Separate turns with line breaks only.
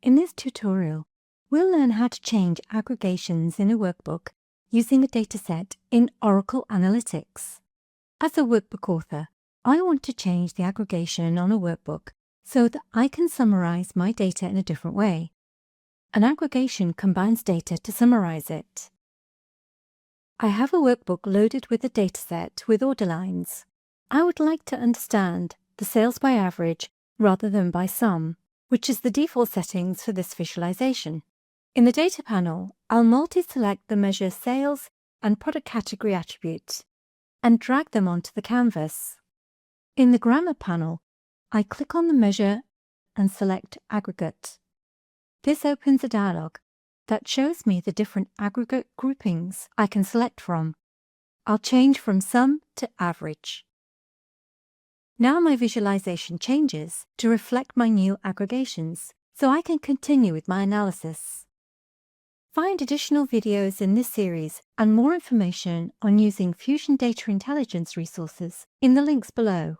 In this tutorial, we'll learn how to change aggregations in a workbook using a dataset in Oracle Analytics. As a workbook author, I want to change the aggregation on a workbook so that I can summarize my data in a different way. An aggregation combines data to summarize it. I have a workbook loaded with a dataset with order lines. I would like to understand the sales by average rather than by sum, which is the default settings for this visualization. In the Data panel, I'll multi-select the measure Sales and Product Category attributes and drag them onto the canvas. In the Grammar panel, I click on the measure and select Aggregate. This opens a dialog that shows me the different aggregate groupings I can select from. I'll change from sum to average. Now my visualization changes to reflect my new aggregations, so I can continue with my analysis. Find additional videos in this series and more information on using Fusion Data Intelligence resources in the links below.